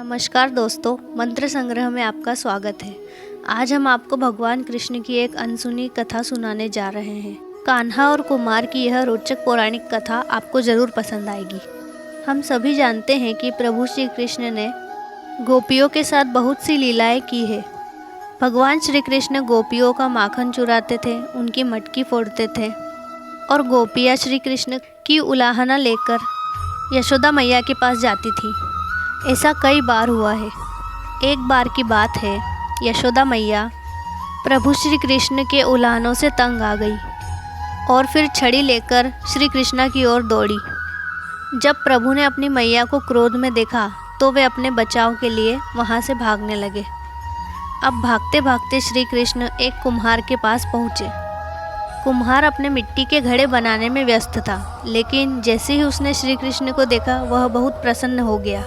नमस्कार दोस्तों, मंत्र संग्रह में आपका स्वागत है। आज हम आपको भगवान कृष्ण की एक अनसुनी कथा सुनाने जा रहे हैं। कान्हा और कुमार की यह रोचक पौराणिक कथा आपको ज़रूर पसंद आएगी। हम सभी जानते हैं कि प्रभु श्री कृष्ण ने गोपियों के साथ बहुत सी लीलाएं की है। भगवान श्री कृष्ण गोपियों का माखन चुराते थे, उनकी मटकी फोड़ते थे और गोपियाँ श्री कृष्ण की उलाहना लेकर यशोदा मैया के पास जाती थी। ऐसा कई बार हुआ है। एक बार की बात है, यशोदा मैया प्रभु श्री कृष्ण के उलाहनों से तंग आ गई और फिर छड़ी लेकर श्री कृष्ण की ओर दौड़ी। जब प्रभु ने अपनी मैया को क्रोध में देखा तो वे अपने बचाव के लिए वहाँ से भागने लगे। अब भागते भागते श्री कृष्ण एक कुम्हार के पास पहुँचे। कुम्हार अपने मिट्टी के घड़े बनाने में व्यस्त था, लेकिन जैसे ही उसने श्री कृष्ण को देखा वह बहुत प्रसन्न हो गया।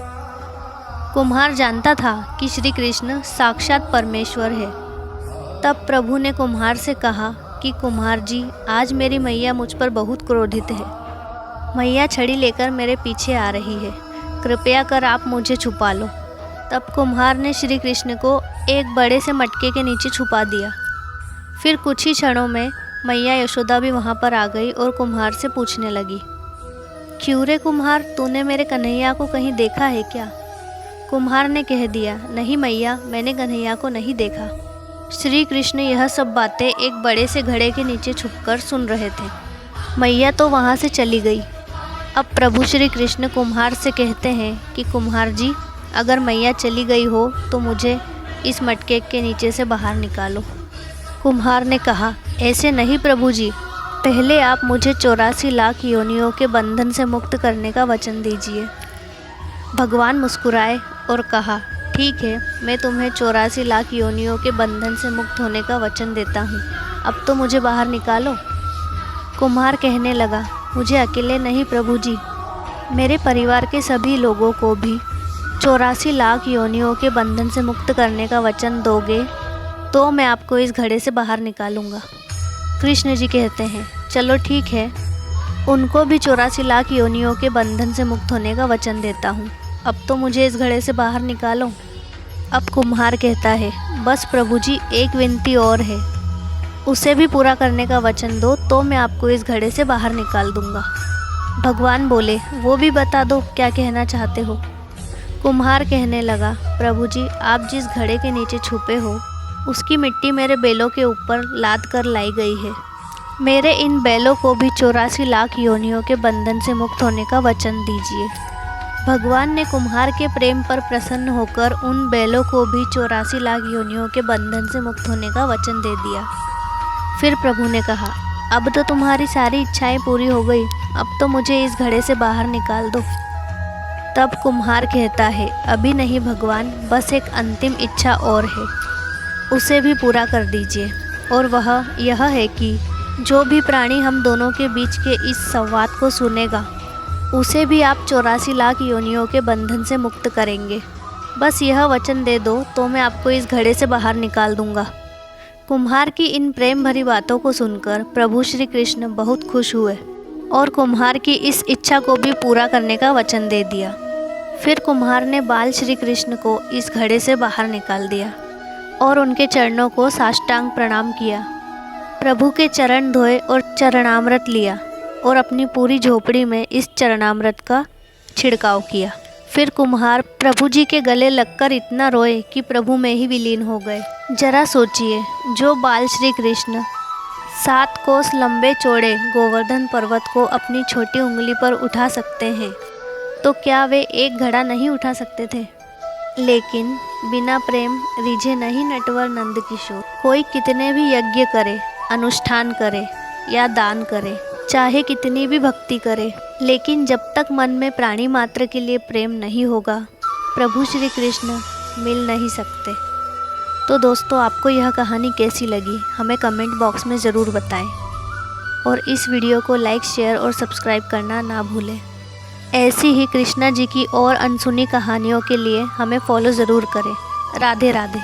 कुम्हार जानता था कि श्री कृष्ण साक्षात परमेश्वर है। तब प्रभु ने कुम्हार से कहा कि कुम्हार जी, आज मेरी मैया मुझ पर बहुत क्रोधित है। मैया छड़ी लेकर मेरे पीछे आ रही है, कृपया कर आप मुझे छुपा लो। तब कुम्हार ने श्री कृष्ण को एक बड़े से मटके के नीचे छुपा दिया। फिर कुछ ही क्षणों में मैया यशोदा भी वहाँ पर आ गई और कुम्हार से पूछने लगी, क्यों रे कुम्हार, तूने मेरे कन्हैया को कहीं देखा है क्या? कुम्हार ने कह दिया, नहीं मैया, मैंने कन्हैया को नहीं देखा। श्री कृष्ण यह सब बातें एक बड़े से घड़े के नीचे छुपकर सुन रहे थे। मैया तो वहाँ से चली गई। अब प्रभु श्री कृष्ण कुम्हार से कहते हैं कि कुम्हार जी, अगर मैया चली गई हो तो मुझे इस मटके के नीचे से बाहर निकालो। कुम्हार ने कहा, ऐसे नहीं प्रभु जी, पहले आप मुझे 84 लाख योनियों के बंधन से मुक्त करने का वचन दीजिए। भगवान मुस्कुराए और कहा, ठीक है, मैं तुम्हें 84 लाख योनियों के बंधन से मुक्त होने का वचन देता हूँ। अब तो मुझे बाहर निकालो। कुम्हार कहने लगा, मुझे अकेले नहीं प्रभु जी, मेरे परिवार के सभी लोगों को भी 84 लाख योनियों के बंधन से मुक्त करने का वचन दोगे तो मैं आपको इस घड़े से बाहर निकालूंगा। कृष्ण जी कहते हैं, चलो ठीक है, उनको भी 84 लाख योनियों के बंधन से मुक्त होने का वचन देता हूँ। अब तो मुझे इस घड़े से बाहर निकालो। अब कुम्हार कहता है, बस प्रभु जी, एक विनती और है, उसे भी पूरा करने का वचन दो तो मैं आपको इस घड़े से बाहर निकाल दूंगा। भगवान बोले, वो भी बता दो, क्या कहना चाहते हो? कुम्हार कहने लगा, प्रभु जी, आप जिस घड़े के नीचे छुपे हो उसकी मिट्टी मेरे बैलों के ऊपर लाद कर लाई गई है। मेरे इन बैलों को भी 84 लाख योनियों के बंधन से मुक्त होने का वचन दीजिए। भगवान ने कुम्हार के प्रेम पर प्रसन्न होकर उन बैलों को भी 84 लाख योनियों के बंधन से मुक्त होने का वचन दे दिया। फिर प्रभु ने कहा, अब तो तुम्हारी सारी इच्छाएं पूरी हो गई, अब तो मुझे इस घड़े से बाहर निकाल दो। तब कुम्हार कहता है, अभी नहीं भगवान, बस एक अंतिम इच्छा और है, उसे भी पूरा कर दीजिए। और वह यह है कि जो भी प्राणी हम दोनों के बीच के इस संवाद को सुनेगा उसे भी आप 84 लाख योनियों के बंधन से मुक्त करेंगे। बस यह वचन दे दो तो मैं आपको इस घड़े से बाहर निकाल दूंगा। कुम्हार की इन प्रेम भरी बातों को सुनकर प्रभु श्री कृष्ण बहुत खुश हुए और कुम्हार की इस इच्छा को भी पूरा करने का वचन दे दिया। फिर कुम्हार ने बाल श्री कृष्ण को इस घड़े से बाहर निकाल दिया और उनके चरणों को साष्टांग प्रणाम किया। प्रभु के चरण धोए और चरणामृत लिया और अपनी पूरी झोपड़ी में इस चरणामृत का छिड़काव किया। फिर कुम्हार प्रभु जी के गले लगकर इतना रोए कि प्रभु में ही विलीन हो गए। जरा सोचिए, जो बाल श्री कृष्ण 7 कोस लंबे चौड़े गोवर्धन पर्वत को अपनी छोटी उंगली पर उठा सकते हैं, तो क्या वे एक घड़ा नहीं उठा सकते थे? लेकिन बिना प्रेम रिझे नहीं नटवर नंद किशोर। कोई कितने भी यज्ञ करे, अनुष्ठान करे या दान करे, चाहे कितनी भी भक्ति करे, लेकिन जब तक मन में प्राणी मात्र के लिए प्रेम नहीं होगा, प्रभु श्री कृष्ण मिल नहीं सकते। तो दोस्तों, आपको यह कहानी कैसी लगी हमें कमेंट बॉक्स में ज़रूर बताएं और इस वीडियो को लाइक, शेयर और सब्सक्राइब करना ना भूलें। ऐसी ही कृष्णा जी की और अनसुनी कहानियों के लिए हमें फॉलो ज़रूर करें। राधे राधे।